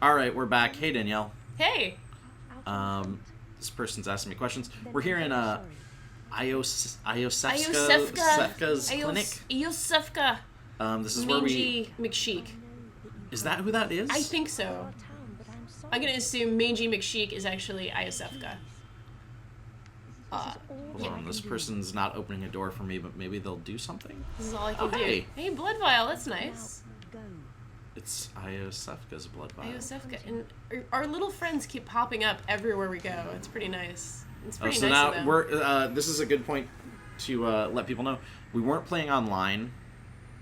All right, we're back. Hey, Danielle. Hey. This person's asking me questions. We're here in Iosefka's clinic. Iosefka. This is where we... Mangy McSheik. Is that who that is? I think so. I'm gonna assume Mangy McSheik is actually Iosefka. Hold on, this person's not opening a door for me, but maybe they'll do something? This is all I can do. Hey. Hey, blood vial, that's nice. It's Iosefka's blood vial. Iosefka. And our little friends keep popping up everywhere we go. It's pretty nice. It's pretty so nice now of them. we're this is a good point to let people know. We weren't playing online.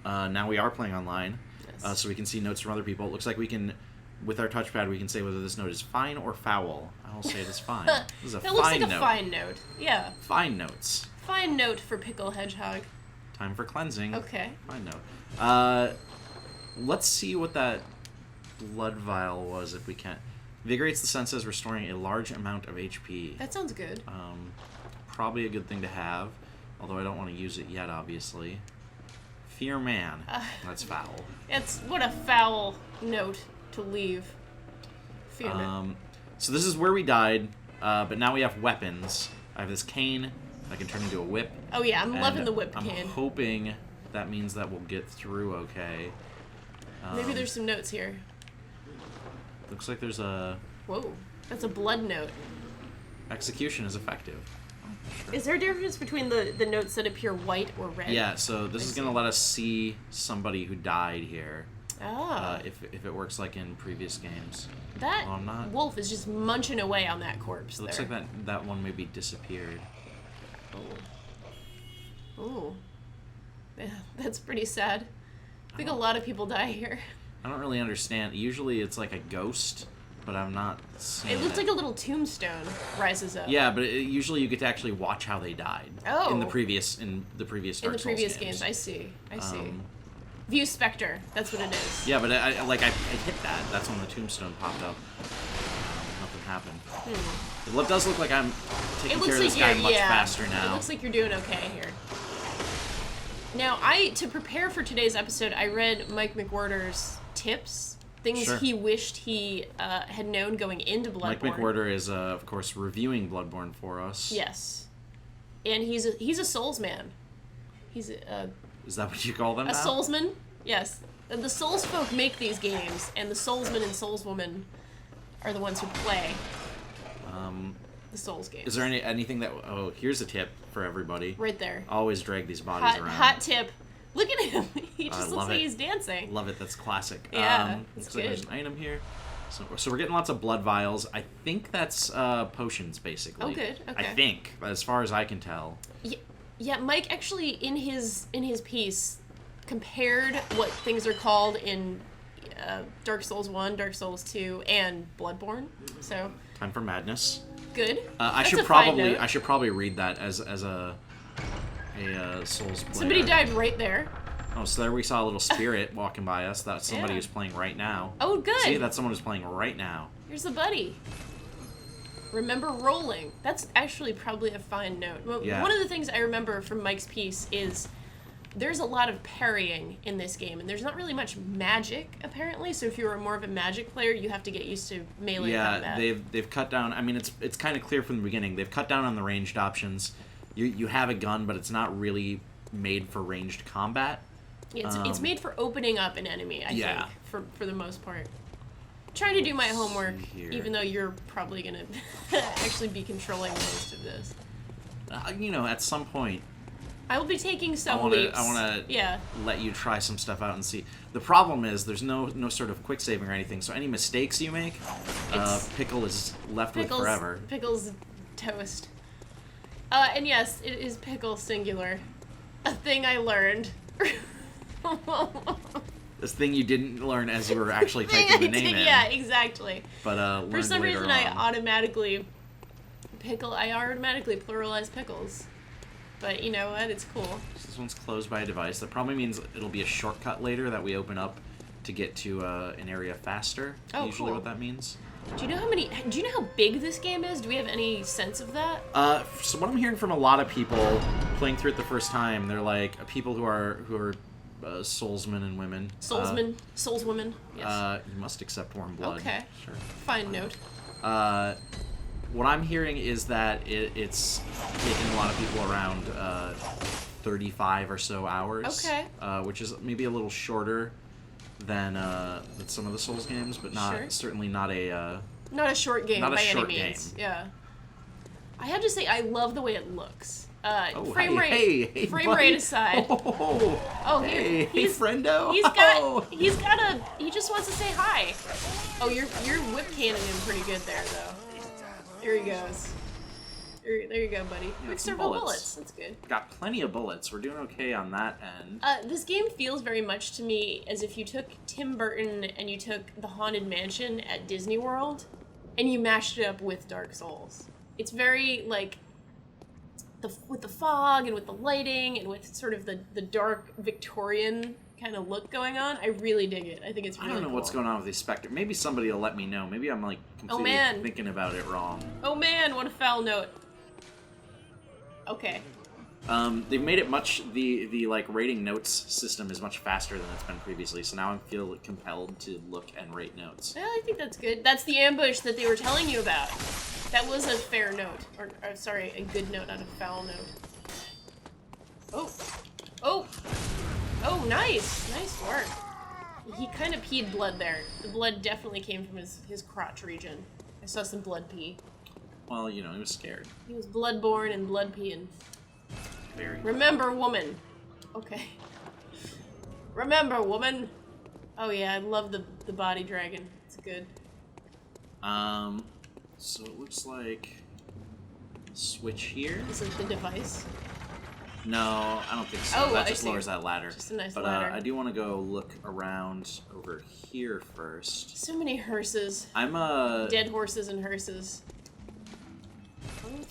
Now we are playing online. Yes. So we can see notes from other people. It looks like we can, with our touchpad, we can say whether this note is fine or foul. I will say it is fine. This is a That fine looks like note. a fine note. Yeah. Fine notes. Fine note for Pickle Hedgehog. Time for cleansing. Okay. Fine note. Let's see what that blood vial was if we can. Invigorates the senses, restoring a large amount of HP. That sounds good. Probably a good thing to have, although I don't want to use it yet, obviously. Fear man. That's foul. It's what a foul note to leave. Fear man. So this is where we died, but now we have weapons. I have this cane that can turn into a whip. Oh yeah, I'm loving the whip I'm cane. hoping that means that we'll get through okay. Maybe there's some notes here. Looks like there's a... Whoa, that's a blood note. Execution is effective. Is there a difference between the notes that appear white or red? Yeah, so this is going to let us see somebody who died here. Oh. If it works like in previous games. That Well, I'm not. wolf is just munching away on that corpse It looks there. like that one maybe disappeared. Ooh. Yeah, that's pretty sad. I think a lot of people die here. I don't really understand. Usually it's like a ghost, but I'm not seeing It looks like a little tombstone rises up. Yeah, but usually you get to actually watch how they died. Oh. In the previous Dark In the Souls previous games. I see. View Spectre, that's what it is. Yeah, but I hit that. That's when the tombstone popped up. Nothing happened. It does look like I'm taking care of this guy much faster now. It looks like you're doing okay here. Now, to prepare for today's episode, I read Mike McWhorter's tips, things he wished he had known going into Bloodborne. Mike McWhorter is, of course, reviewing Bloodborne for us. Yes. And he's a Souls man. He's Is that what you call them now? A Soulsman? Yes. The Souls folk make these games, and the Soulsmen and Soulswomen are the ones who play the Souls games. Is there anything that... Oh, here's a tip for everybody. Right there. Always drag these bodies around. Hot tip. Look at him. He just looks like he's dancing. Love it. That's classic. Yeah, looks like there's an item here. So we're getting lots of blood vials. I think that's potions, basically. Oh, good. Okay. I think, as far as I can tell. Yeah, Mike actually, in his piece, compared what things are called in Dark Souls 1, Dark Souls 2, and Bloodborne. So... Time for madness. Good. I should probably read that as a Souls player. Somebody died right there. Oh, so there we saw a little spirit walking by us. That's somebody who's playing right now. Oh, good. See, that's someone who's playing right now. Here's a buddy. Remember rolling. That's actually probably a fine note. Well, one of the things I remember from Mike's piece is there's a lot of parrying in this game, and there's not really much magic, apparently, so if you're more of a magic player, you have to get used to melee combat. Yeah, they've cut down... I mean, it's kind of clear from the beginning. They've cut down on the ranged options. You have a gun, but it's not really made for ranged combat. It's made for opening up an enemy, I think, for the most part. Trying to do my homework, even though you're probably going to actually be controlling most of this. At some point... I will be taking some leaps. I want to let you try some stuff out and see. The problem is there's no sort of quick saving or anything, so any mistakes you make, Pickle is left with forever. Pickle's toast. And yes, it is Pickle singular. A thing I learned. This thing you didn't learn as you were actually typing the name in. Yeah, exactly. But for some reason, on. I automatically pluralize pickles. But you know what? It's cool. This one's closed by a device. That probably means it'll be a shortcut later that we open up to get to an area faster. Oh, usually cool. what that means. Do you know how big this game is? Do we have any sense of that? So what I'm hearing from a lot of people playing through it the first time, they're like people who are soulsmen and women. Soulswomen. Yes. You must accept warm blood. Okay. Sure. Fine note. What I'm hearing is that it's taking a lot of people around 35 or so hours. Okay. Which is maybe a little shorter than some of the Souls games, but certainly not a short game not a by short any means. game. Yeah. I have to say, I love the way it looks. Frame hey, rate aside. Hey, friendo. He just wants to say hi. Oh, you're whip cannoning him pretty good there, though. Here he goes. There you go, buddy. Quick circle bullets. That's good. Got plenty of bullets. We're doing okay on that end. This game feels very much to me as if you took Tim Burton and you took the Haunted Mansion at Disney World and you mashed it up with Dark Souls. It's very, like, with the fog and with the lighting and with sort of the dark Victorian kind of look going on. I really dig it. I think it's really cool. I don't know what's going on with these Spectre. Maybe somebody will let me know. Maybe I'm, like, completely thinking about it wrong. Oh, man, what a foul note. Okay. They've made it the like rating notes system is much faster than it's been previously, so now I feel compelled to look and rate notes. Well, I think that's good. That's the ambush that they were telling you about. That was a fair note. Or sorry, a good note, not a foul note. Oh, nice. Nice work. He kind of peed blood there. The blood definitely came from his crotch region. I saw some blood pee. Well, he was scared. He was bloodborne and blood peeing. Very. Remember, woman. Okay. Remember, woman. Oh yeah, I love the body dragon. It's good. So it looks like switch here. Is it the device? No, I don't think so. Oh, that just lowers that ladder. Just a nice But ladder. I do want to go look around over here first. So many hearses. Dead horses and hearses.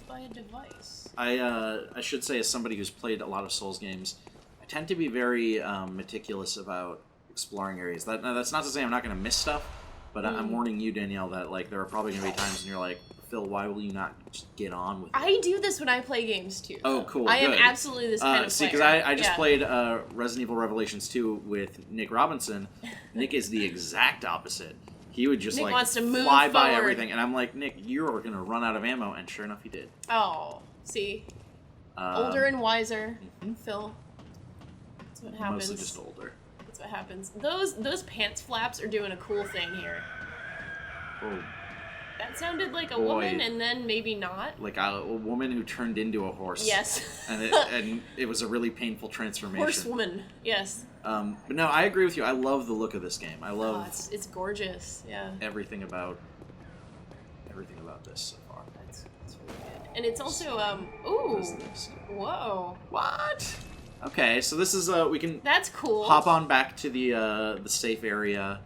By a device. I should say, as somebody who's played a lot of Souls games, I tend to be very meticulous about exploring areas. That's not to say I'm not going to miss stuff, but I'm warning you, Danielle, that like there are probably going to be times when you're like, Phil, why will you not just get on with it? I do this when I play games too. Oh, cool. I am good. absolutely this kind of player. See, because I just played Resident Evil Revelations 2 with Nick Robinson. Nick is the exact opposite. He would just Nick wants to move fly by forward. everything, and I'm like, Nick, you're gonna run out of ammo, and sure enough, he did. Oh, see, older and wiser, Phil. That's what happens. Mostly just older. That's what happens. Those pants flaps are doing a cool thing here. Oh. That sounded like a woman, and then maybe not. Like a woman who turned into a horse. Yes. and it was a really painful transformation. Horsewoman, yes. But no, I agree with you. I love the look of this game. I love. It's gorgeous. Yeah. Everything about this so far. That's really good. And it's also ooh. What is this? Whoa. What? Okay, so this is we can. That's cool. Hop on back to the safe area.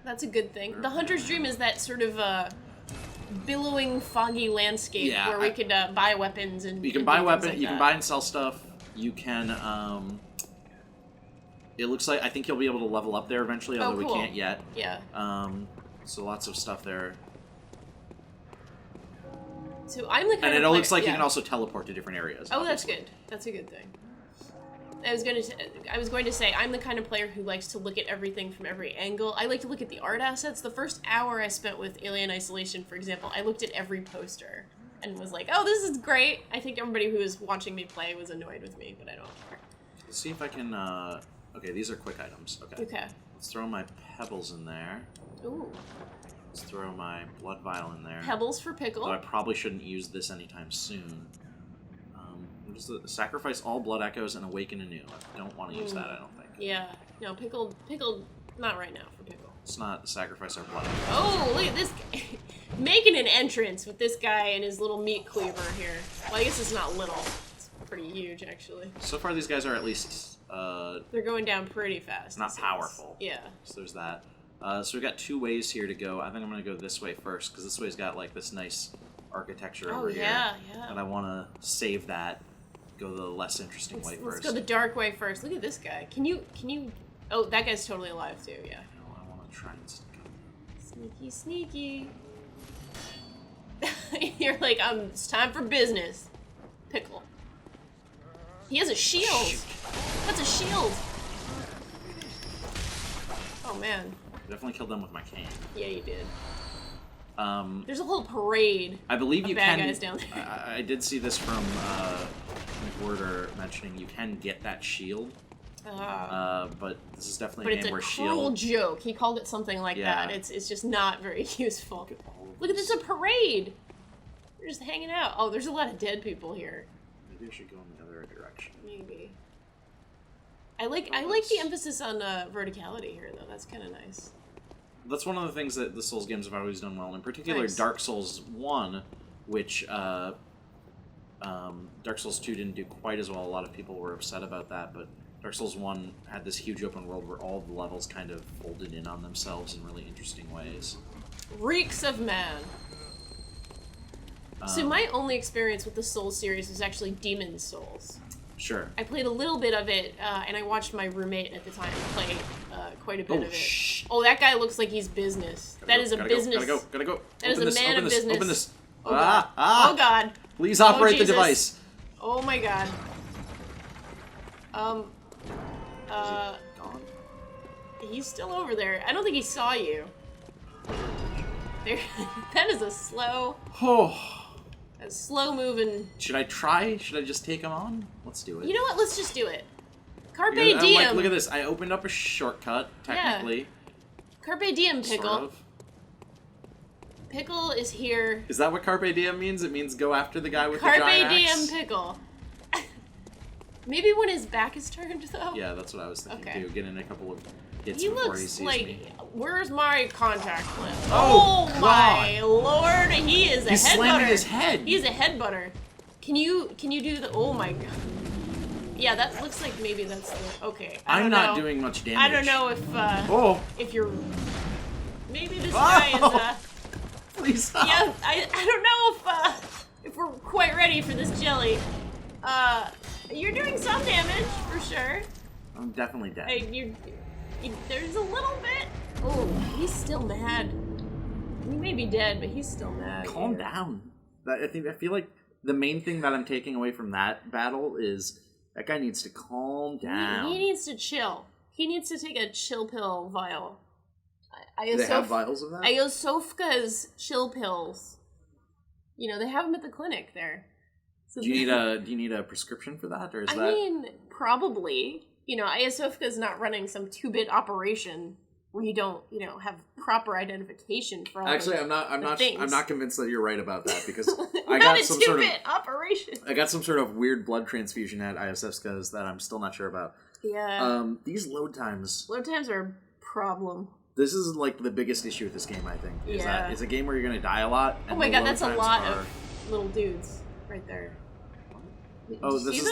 That's a good thing. The Hunter's Dream is that sort of billowing, foggy landscape where we could buy weapons and. You can buy weapons. Like you can buy and sell stuff. You can. It looks like I think you'll be able to level up there eventually, although cool. we can't yet. Yeah. So lots of stuff there. So I'm the kind and of it looks like yeah. you can also teleport to different areas. Oh, that's good. That's a good thing. I was going to say I'm the kind of player who likes to look at everything from every angle. I like to look at the art assets. The first hour I spent with Alien Isolation, for example, I looked at every poster and was like, "Oh, this is great." I think everybody who was watching me play was annoyed with me, but I don't care. Let's see if I can. Okay, these are quick items. Okay. Okay. Let's throw my pebbles in there. Ooh. Let's throw my blood vial in there. Pebbles for pickle. Though I probably shouldn't use this anytime soon. What is the sacrifice all blood echoes and awaken anew? I don't want to use that. I don't think. Yeah. No, pickle. Not right now for pickle. It's not sacrifice our blood echoes. Oh, look at this guy. Making an entrance with this guy and his little meat cleaver here. Well, I guess it's not little. It's pretty huge, actually. So far, these guys are at least. They're going down pretty fast. Not powerful. Yeah. So there's that. So we've got two ways here to go. I think I'm going to go this way first, because this way's got, like, this nice architecture over here. Yeah. And I want to save that, go the less interesting way first. Let's go the dark way first. Look at this guy. Can you... Oh, that guy's totally alive, too, yeah. No, I want to try and stick him. Sneaky. You're like, it's time for business. Pickle. He has a shield. That's a shield. Oh man. Definitely killed them with my cane. Yeah, you did. There's a whole parade. I believe you bad can. Guys down there. I did see this from McWhorter mentioning you can get that shield. But this is definitely a game where shield. But it's a cruel joke. He called it something like that. It's just not very useful. Look at this, a parade. They're just hanging out. Oh, there's a lot of dead people here. Maybe I should go in the other direction. Maybe. I like the emphasis on verticality here, though. That's kind of nice. That's one of the things that the Souls games have always done well. In particular, Nice. Dark Souls 1, which Dark Souls 2 didn't do quite as well. A lot of people were upset about that, but Dark Souls 1 had this huge open world where all the levels kind of folded in on themselves in really interesting ways. Reeks of man. So my only experience with the Souls series was actually Demon's Souls. Sure. I played a little bit of it, and I watched my roommate at the time play quite a bit of it. Oh, that guy looks like he's business. That is a business. Gotta go. That is a man of business. Open this. Oh god. Oh god. Please operate the Jesus. device. Oh my god. Gone? He's still over there. I don't think he saw you. There, that is a slow moving. Should I try? Should I just take him on? Let's do it. You know what? Let's just do it. Carpe Yeah, diem. look at this. I opened up a shortcut, technically. Yeah. Carpe diem, Pickle. Sort of. Pickle is here. Is that what Carpe diem means? It means go after the guy with the giant Carpe diem, axe? Pickle. Maybe when his back is turned, though. Yeah, that's what I was thinking, Okay. too. Get in a couple of hits He before looks he sees like. me. Where's my contact lens? Oh, my lord! He is a He's head slamming butter. his head. He's a head butter. Can you do the? Oh my god. Yeah, that looks like maybe that's the. Okay. I'm not know. doing much damage. I don't know if you're. Maybe this guy is Please stop. Yeah, I don't know if we're quite ready for this jelly. You're doing some damage for sure. I'm definitely dead. There's a little bit. Oh, he's still mad. He may be dead, but he's still mad. Calm down. I feel like the main thing that I'm taking away from that battle is that guy needs to calm down. He needs to chill. He needs to take a chill pill vial. Do they have vials of that? Iosefka's chill pills. You know, they have them at the clinic there. So do you need a prescription for that, or is that? I mean, probably. You know, Iosefka's not running some 2-bit operation where you don't, have proper identification for all Actually, I'm not convinced that you're right about that because I not got a some 2-bit sort of operation. I got some sort of weird blood transfusion at Iosefka's that I'm still not sure about. Yeah. These load times. Load times are a problem. This is like the biggest issue with this game, I think. Is Yeah. that it's a game where you're going to die a lot. And Oh my the god, load that's a times lot are... of little dudes right there. Oh, Did you this see is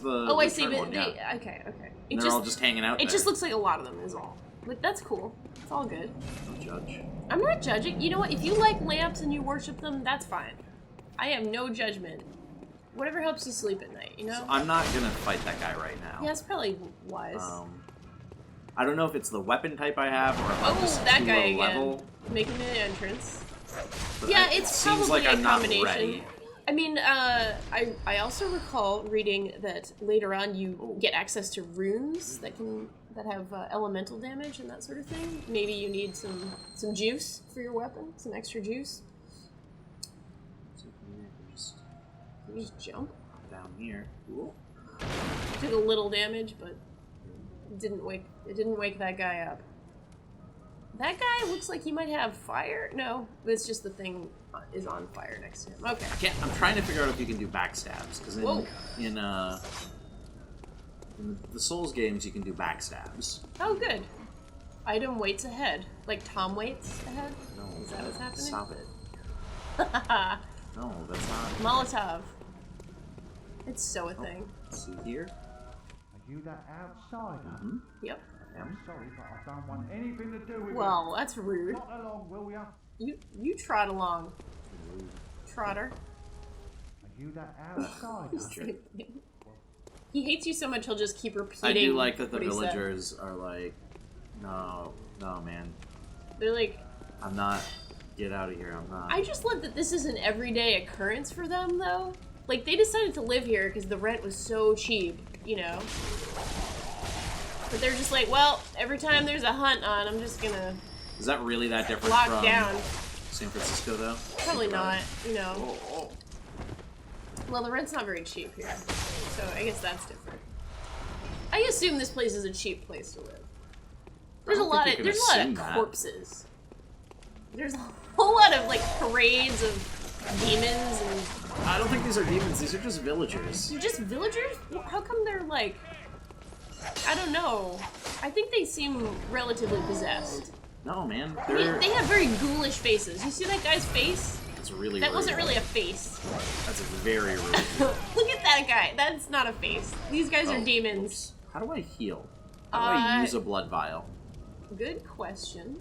them? the. Oh, I the see. turn But one, yeah. okay. And they're all just hanging out. It just looks like a lot of them is all. But that's cool. It's all good. Don't judge. I'm not judging. You know what? If you like lamps and you worship them, that's fine. I have no judgment. Whatever helps you sleep at night, you know? So I'm not gonna fight that guy right now. Yeah, it's probably wise. I don't know if it's the weapon type I have or if I'm just that too guy low again. level. Making an entrance. But Yeah, it it's seems probably like a I'm not combination. ready. I mean, I also recall reading that later on you get access to runes that have elemental damage and that sort of thing. Maybe you need some juice for your weapon, some extra juice. So just You just jump. down here. Cool. Took a little damage, but it didn't wake that guy up. That guy looks like he might have fire. No, it's just the thing is on fire next to him. Okay. I'm trying to figure out if you can do backstabs because in the Souls games you can do backstabs. Oh, good. Item waits ahead, like Tom waits ahead. No, Is that what's happening? Stop it. No, that's not. Molotov. It's so a thing. See here. Are you that outsider? Mm-hmm. Yep. I'm sorry, but I don't want anything to do with Well, that's rude. Trot along, will ya? You trot along, Trotter. Are you that outsider? Same thing. He hates you so much he'll just keep repeating. I do like that the what he said. villagers are like, no, man, They're like, I'm not. Get out of here. I'm not. I just love that this is an everyday occurrence for them, though. Like, they decided to live here because the rent was so cheap, you know? But they're just like, well, every time there's a hunt on, I'm just gonna Is that really that different lock from down. San Francisco, though? Probably not, you know. Oh. Well, the rent's not very cheap here, so I guess that's different. I assume this place is a cheap place to live. There's a lot of corpses. There's a whole lot of like parades of demons and. I don't think these are demons. These are just villagers. They're just villagers? How come they're like? I don't know. I think they seem relatively possessed. No, man. I mean, they have very ghoulish faces. You see that guy's face? That's really That rude. wasn't really a face. That's very rude. Look at that guy. That's not a face. These guys are demons. Oops. How do I heal? How do I use a blood vial? Good question.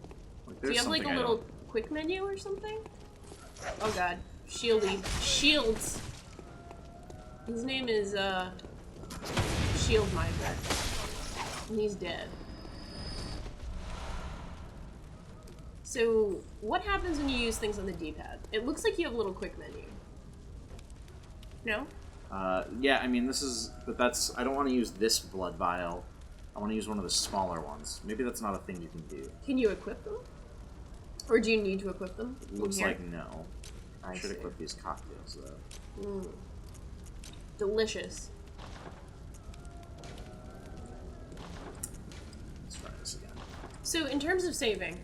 Like, Do you have like a little quick menu or something? Oh god. Shieldy. Shields. His name is, Shieldminder. And he's dead. So, what happens when you use things on the D-pad? It looks like you have a little quick menu. No? Yeah, I mean, but I don't want to use this blood vial. I want to use one of the smaller ones. Maybe that's not a thing you can do. Can you equip them? Or do you need to equip them? It looks like no. I should see. equip these cocktails, though. Delicious. Let's try this again. So, in terms of saving,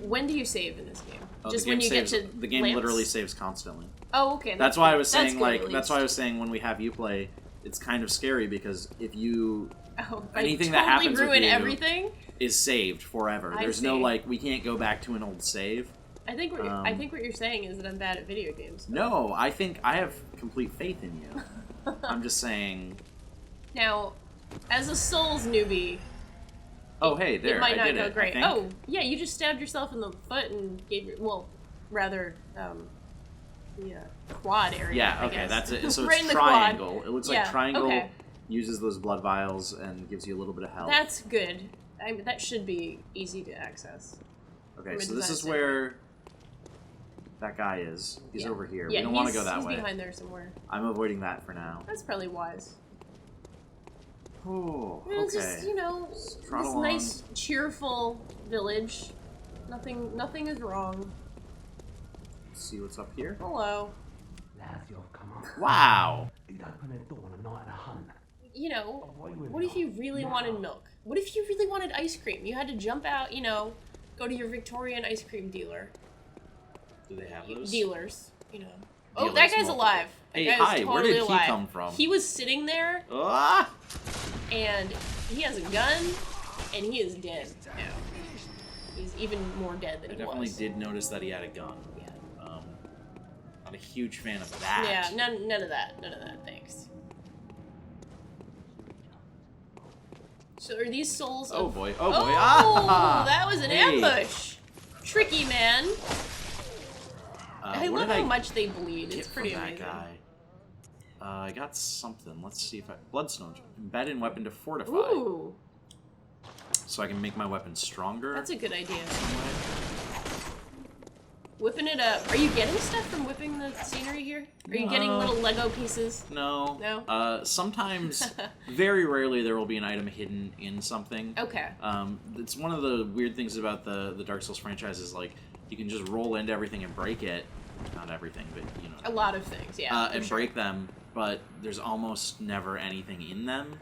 when do you save in this game? Oh, Just the game when you saves, get to the game lamps? literally saves constantly. Oh, okay. That's why I was saying, good, like, at that's least. why I was saying when we have you play, it's kind of scary because if you anything totally that happens ruin with you everything. is saved forever. There's no see. like we can't go back to an old save. I think what you're saying is that I'm bad at video games. No, I think I have complete faith in you. I'm just saying. Now, as a Souls newbie, Oh, hey, there. it might I not did go it, great. I think. Oh, yeah, you just stabbed yourself in the foot and gave your the quad area. Yeah, I okay, guess. that's it. So Right in it's the quad. triangle. It looks Yeah, like triangle okay. uses those blood vials and gives you a little bit of health. That's good. That should be easy to access. Okay, from a so this design is where that guy is. He's Yeah. over here. Yeah, we don't want to he's- go that he's way. behind there somewhere. I'm avoiding that for now. That's probably wise. Oh, It's okay. just, you know, trot this along. nice, cheerful village. Nothing is wrong. Let's see what's up here. Hello. Lads, you've come up. Wow. You'd open the door on a night of a hunt. You know, What you what if you really wanted milk? What if you really wanted ice cream? You had to jump out, you know, go to your Victorian ice cream dealer. Do they have those? Dealers, you know. Oh, Dealers that guy's multiple. alive. That Hey, guy is hi, where totally did he alive. come from? He was sitting there, Ah! and he has a gun, and he is dead now. He's even more dead than I he definitely was. did notice that he had a gun. Yeah. Not a huge fan of that. Yeah, none of that. None of that, thanks. So are these souls Oh of... boy, oh boy. Oh, Ah! that was an Hey. ambush! Tricky, man. I what love did how I much they bleed. get It's pretty from that amazing. guy? I got something. Let's see if Bloodstone. Embed in weapon to fortify. Ooh, So I can make my weapon stronger. that's a good idea. some way. Whipping it up. Are you getting stuff from whipping the scenery here? Are you getting No. little Lego pieces? No. No? Sometimes, very rarely, there will be an item hidden in something. Okay. It's one of the weird things about the Dark Souls franchise is like you can just roll into everything and break it. Not everything, but you know. A lot of things, yeah. for And sure. break them, but there's almost never anything in them.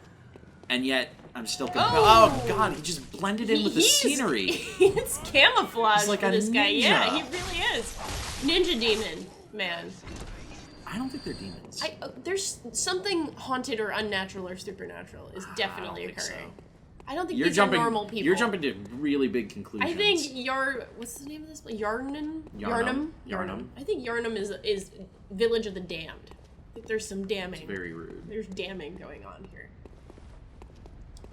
And yet, I'm still Oh! Oh god, he just blended in with the He's- scenery. It's camouflage He's like for a this guy. Yeah, ninja. he really is. Ninja demon, man. I don't think they're demons. There's something haunted or unnatural or supernatural is definitely I don't think occurring. so. I don't think You're these jumping. are normal people. You're jumping to really big conclusions. I think what's the name of this place? Yharnam? Yharnam. I think Yharnam is Village of the Damned. I think there's some damning. It's very rude. There's damning going on here.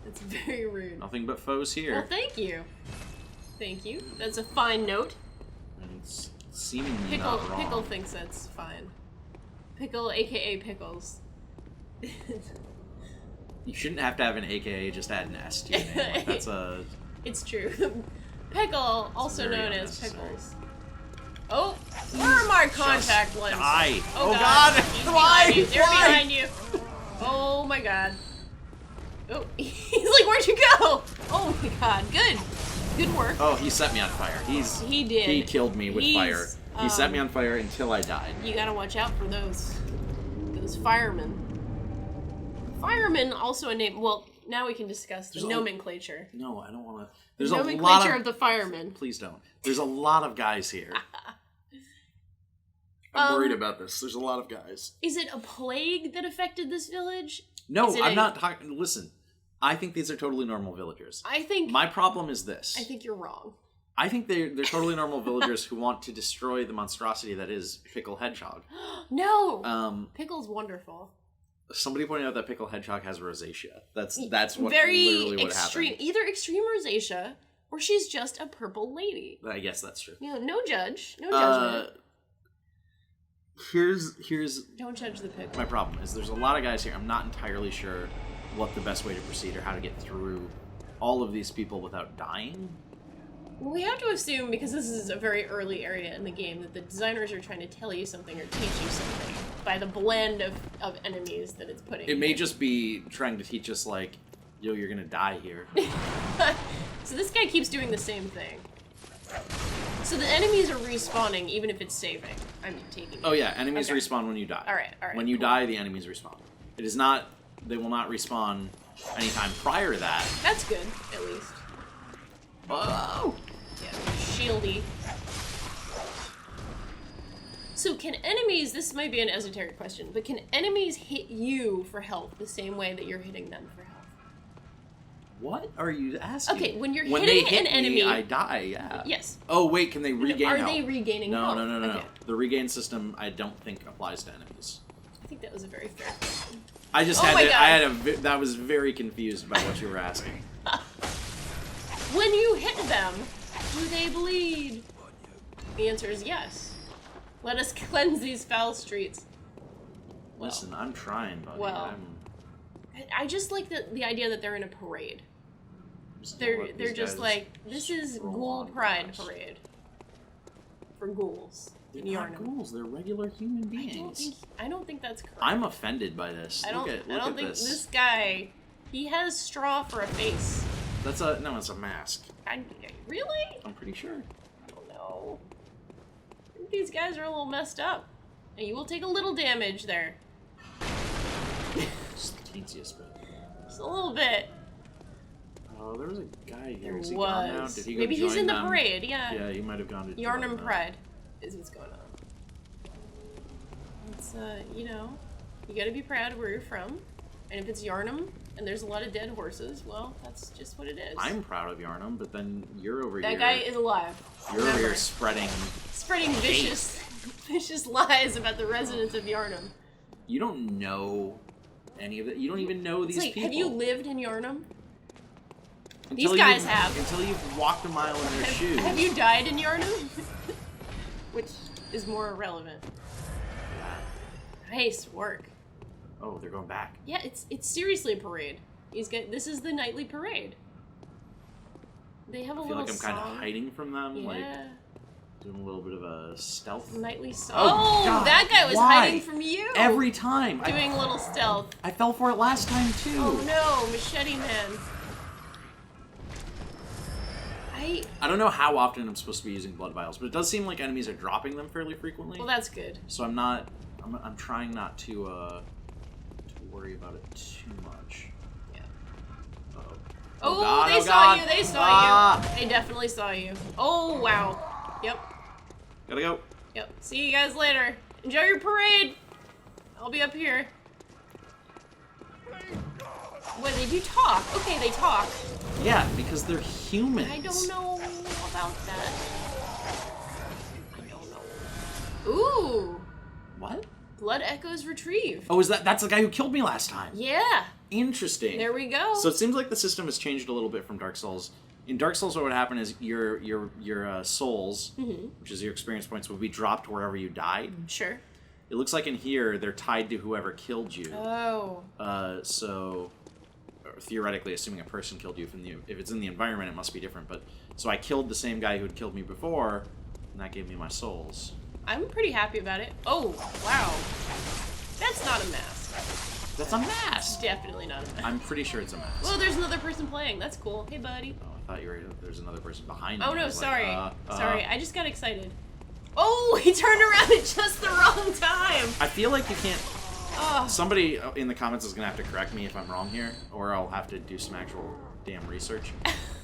That's very rude. Nothing but foes here. Well, thank you. Thank you. That's a fine note. And it's seemingly Pickle not wrong. Pickle thinks that's fine. Pickle, aka Pickles. You shouldn't have to have an AKA, just add an S to your name. Like, that's a... It's true. Pickle, also very known as unnecessary. Pickles. Oh, where are my contact Just lenses? die. Oh Oh god, God, he's why? behind you. They're Why? behind you. Oh my god. Oh, he's like, where'd you go? Oh my god, good work. Oh, he set me on fire. He did. He killed me with fire. He set me on fire until I died. You gotta watch out for those firemen. Firemen also a name. Well, now we can discuss the nomenclature. No, I don't want to. There's the a nomenclature lot of the firemen. Please don't. There's a lot of guys here. I'm worried about this. There's a lot of guys. Is it a plague that affected this village? No, I'm not talking. Listen, I think these are totally normal villagers. I think my problem is this. I think you're wrong. I think they're totally normal villagers who want to destroy the monstrosity that is Pickle Hedgehog. No. Pickle's wonderful. Somebody pointed out that Pickle Hedgehog has rosacea. That's what very literally what extreme. happened. Either extreme rosacea or she's just a purple lady. I guess that's true. You know, no judgment. Here's don't judge the pickle. My problem is there's a lot of guys here. I'm not entirely sure what the best way to proceed or how to get through all of these people without dying. Well, we have to assume, because this is a very early area in the game, that the designers are trying to tell you something or teach you something by the blend of enemies that it's putting. It may just be trying to teach us, like, yo, you're gonna die here. So this guy keeps doing the same thing. So the enemies are respawning even if it's saving. I'm taking. Oh yeah, enemies respawn when you die. All right. When you die, the enemies respawn. It is not. They will not respawn anytime prior to that. That's good, at least. Whoa! Yeah, shieldy. So can enemies, this might be an esoteric question, but can enemies hit you for health the same way that you're hitting them for health? What are you asking? Okay, when you're when hitting they hit an enemy... me, I die, yeah. Yes. Oh, wait, can they regain health? Are they regaining health? No. Okay. The regain system, I don't think, applies to enemies. I think that was a very fair question. I just that was very confused by what you were asking. When you hit them, do they bleed? The answer is yes. Let us cleanse these foul streets. Listen, I'm trying, buddy. Well, I just like the idea that they're in a parade. They're just like, this is Ghoul Pride Parade. For ghouls. They're not ghouls, they're regular human beings. I don't think that's correct. I'm offended by this. I don't think this. This guy, he has straw for a face. It's a mask. Really? I'm pretty sure. I don't know. I think these guys are a little messed up. And you will take a little damage there. Just the teeniest bit. Just a little bit. Oh, there was a guy here. There Is he gone now? was. Did he go Maybe he's in the them? parade, yeah. Yeah, he might have gone to Yharnam Pride is what's going on. It's, you know, you gotta be proud of where you're from. And if it's Yharnam and there's a lot of dead horses, well, that's just what it is. I'm proud of Yharnam, but then you're over here. That guy is alive. You're over here spreading vicious lies about the residents of Yharnam. You don't know any of it. You don't even know these people. Have you lived in Yharnam? These guys have. Until you've walked a mile in their shoes. Have you died in Yharnam? Which is more irrelevant. Nice work. Oh, they're going back. Yeah, it's seriously a parade. This is the nightly parade. They have a little I feel like I'm kind of hiding from them. Yeah. Like, doing a little bit of a stealth. Nightly song. Oh, God, that guy was hiding from you. Every time. Doing a little stealth. I fell for it last time, too. Oh, no. Machete Man. I don't know how often I'm supposed to be using blood vials, but it does seem like enemies are dropping them fairly frequently. Well, that's good. So I'm trying not to worry about it too much. Yeah. Uh-oh. Oh, God, they saw you. They saw you. They definitely saw you. Oh, wow. Yep. Gotta go. Yep. See you guys later. Enjoy your parade. I'll be up here. Wait, they do talk. Okay, they talk. Yeah, because they're humans. I don't know about that. I don't know. Ooh. What? Blood echoes retrieved. Oh, that's the guy who killed me last time? Yeah. Interesting. There we go. So it seems like the system has changed a little bit from Dark Souls. In Dark Souls, what would happen is your souls, which is your experience points, would be dropped wherever you died. Sure. It looks like in here they're tied to whoever killed you. Oh. So theoretically, assuming a person killed you if it's in the environment, it must be different. But so I killed the same guy who had killed me before, and that gave me my souls. I'm pretty happy about it. Oh, wow. That's not a mask. That's a mask. Definitely not a mask. I'm pretty sure it's a mask. Well, there's another person playing. That's cool. Hey, buddy. Oh, I thought there's another person behind me. Oh, I no, was sorry. like, Sorry, I just got excited. Oh, he turned around at just the wrong time. I feel like you can't... Oh. Somebody in the comments is going to have to correct me if I'm wrong here, or I'll have to do some actual damn research.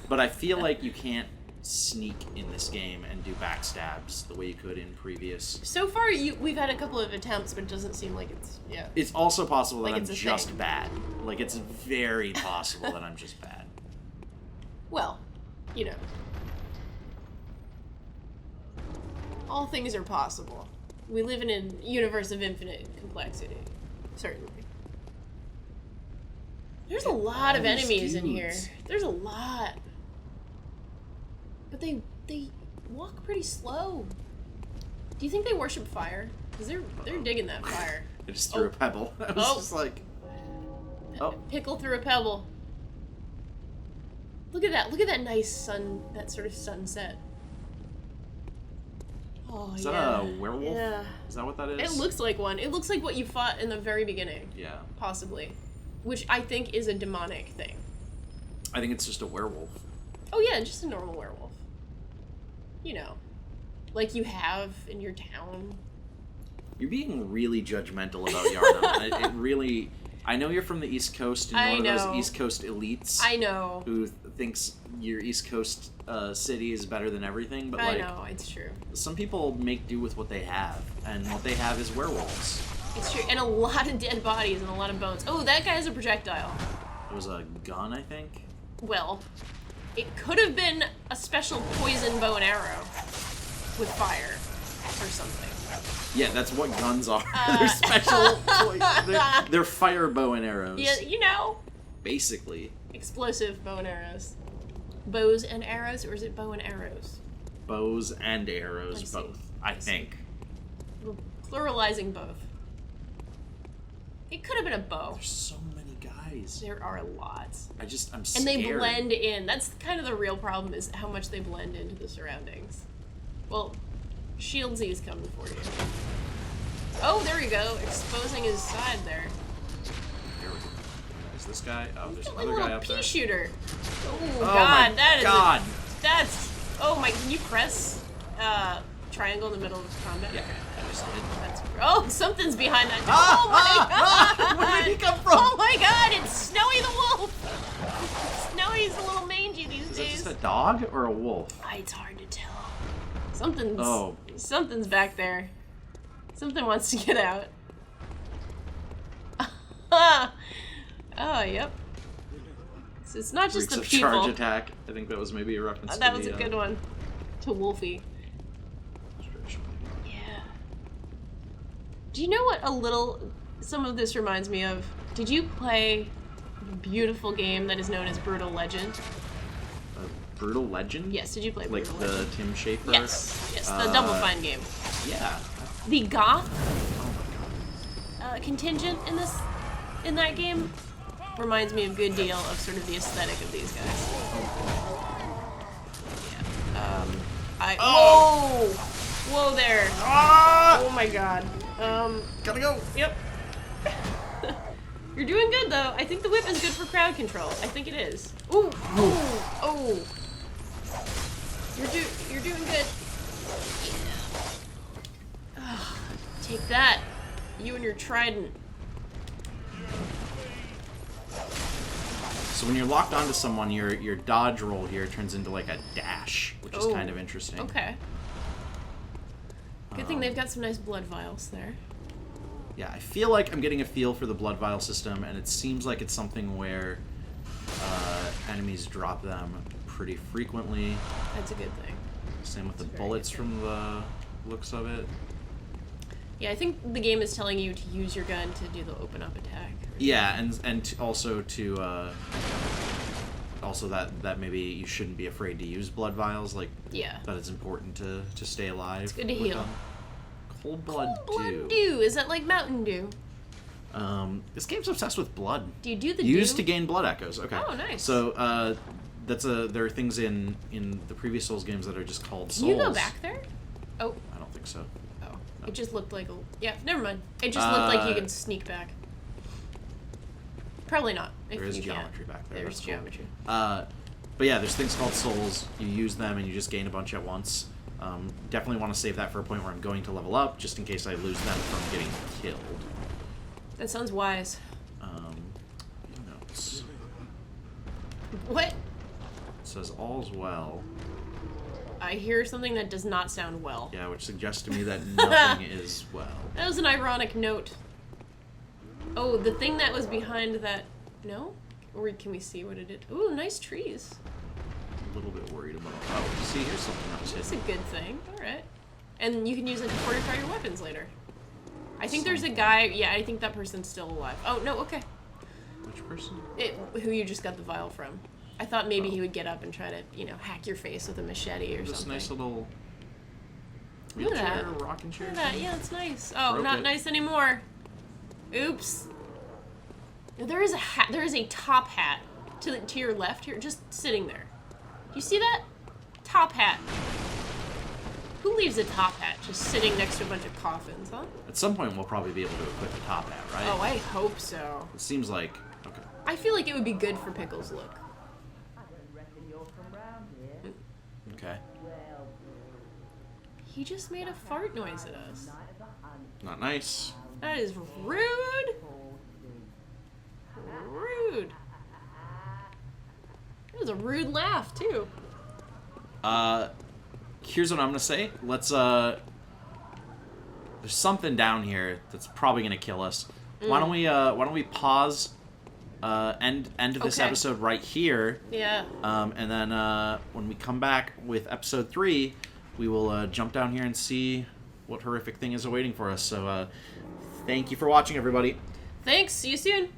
But I feel like you can't sneak in this game and do backstabs the way you could in previous. So far, we've had a couple of attempts, but it doesn't seem like it's... Yeah. It's also possible that Like I'm it's a just thing. bad. Like, it's very possible that I'm just bad. Well, you know. All things are possible. We live in a universe of infinite complexity. Certainly. There's a lot of all these enemies in dudes. here. There's a lot. But they walk pretty slow. Do you think they worship fire? Because they're digging that fire. I just threw a pebble. I was just like... Oh. Pickle through a pebble. Look at that. Look at that nice sun, that sort of sunset. Oh, Is yeah. that a werewolf? Yeah. Is that what that is? It looks like one. It looks like what you fought in the very beginning. Yeah. Possibly. Which I think is a demonic thing. I think it's just a werewolf. Oh yeah, just a normal werewolf. You know. Like you have in your town. You're being really judgmental about Yharnam. It really... I know you're from the East Coast, and one of those East Coast elites. I know. Who thinks your East Coast city is better than everything, but I know, it's true. some people make do with what they have, and what they have is werewolves. It's true, and a lot of dead bodies and a lot of bones. Oh, that guy has a projectile. It was a gun, I think. Well, it could have been a special poison bow and arrow with fire or something. Yeah, that's what guns are. They're special. They're fire bow and arrows. Yeah, you know. Basically. Explosive bow and arrows. Bows and arrows, or is it bow and arrows? Bows and arrows, I see. both. I think. We're pluralizing both. It could have been a bow. There's so many guys. There are lots. I'm And scared. they blend in. That's kind of the real problem, is how much they blend into the surroundings. Well, Shieldsy's coming for you. Oh, there we go. Exposing his side there. Here we go. Is this guy? Oh, there's Like a another little guy up pea there. shooter. Oh, my God. That is God. that's... Oh, my... Can you press triangle in the middle of combat? Yeah, I just did. That's... Oh, something's behind that. Ah, Oh, my God. Where did he come from? Oh, my God. It's Snowy the wolf. Snowy's a little mangy these Is it days. just a dog or a wolf? It's hard to tell. Something's... Oh. Something's back there. Something wants to get out. Oh, yep. So it's not just Freaks the of people. charge attack. I think that was maybe a reference to That the, was a good one. To Wolfie. tradition. Yeah. Do you know what some of this reminds me of? Did you play the beautiful game that is known as Brutal Legend? Brutal Legend? Yes, did you play Like Brutal the Legend? Tim Schafer? Yes, the Double Fine game. Yeah. The goth Oh my god. contingent in that game reminds me a good deal of sort of the aesthetic of these guys. Yeah. Whoa there. Ah! Oh my god. Gotta go. Yep. You're doing good though. I think the whip is good for crowd control. I think it is. Ooh. Oh. You're doing good. Ugh. Take that. You and your trident. So when you're locked onto someone, your dodge roll here turns into like a dash, which is Oh. kind of interesting. Okay. Good thing they've got some nice blood vials there. Yeah, I feel like I'm getting a feel for the blood vial system, and it seems like it's something where enemies drop them pretty frequently. That's a good thing. Same with the That's a very bullets good from the looks of it. Yeah, I think the game is telling you to use your gun to do the open up attack. Yeah, and also that maybe you shouldn't be afraid to use blood vials, like Yeah. that it's important to stay alive. It's good to heal. Cold blood Blood dew. Is that like Mountain Dew? This game's obsessed with blood. Do you do the Used dew? to gain blood echoes. Okay. Oh, nice. So there are things in the previous Souls games that are just called Can souls. you go back there? Oh. I don't think so. Oh. It just looked like a... Yeah, never mind. It just looked like you could sneak back. Probably not. If There is you geometry can't. back there. There's That's cool. geometry. But yeah, there's things called souls. You use them and you just gain a bunch at once. Definitely want to save that for a point where I'm going to level up, just in case I lose them from getting killed. That sounds wise. Notes. What? It says all's well. I hear something that does not sound well. Yeah, which suggests to me that nothing is well. That was an ironic note. Oh, the thing that was behind that... No? Or can we see what it is? Ooh, nice trees. A little bit worried about... Oh, see, here's something that was That's hidden. a good thing. Alright. And you can use it to fortify your weapons later. I think there's a guy... Yeah, I think that person's still alive. Oh, no, okay. Which person? Who you just got the vial from. I thought maybe he would get up and try to, hack your face with a machete or This something. nice little Look at wheelchair, that. rocking chair. Look at that. Yeah, it's nice. Oh, Broke not it. nice anymore. Oops. There is a hat. There is a top hat to your left here, just sitting there. Do you see that? Top hat. Who leaves a top hat just sitting next to a bunch of coffins, huh? At some point, we'll probably be able to equip a top hat, right? Oh, I hope so. It seems like... Okay. I feel like it would be good for Pickle's look. Okay. He just made a fart noise at us. Not nice. That is rude. Rude. It was a rude laugh, too. Here's what I'm gonna say. Let's, there's something down here that's probably gonna kill us. Why don't we pause, end of this Okay. episode right here. Yeah. And then, when we come back with episode 3, we will, jump down here and see what horrific thing is awaiting for us. So, thank you for watching, everybody. Thanks. See you soon.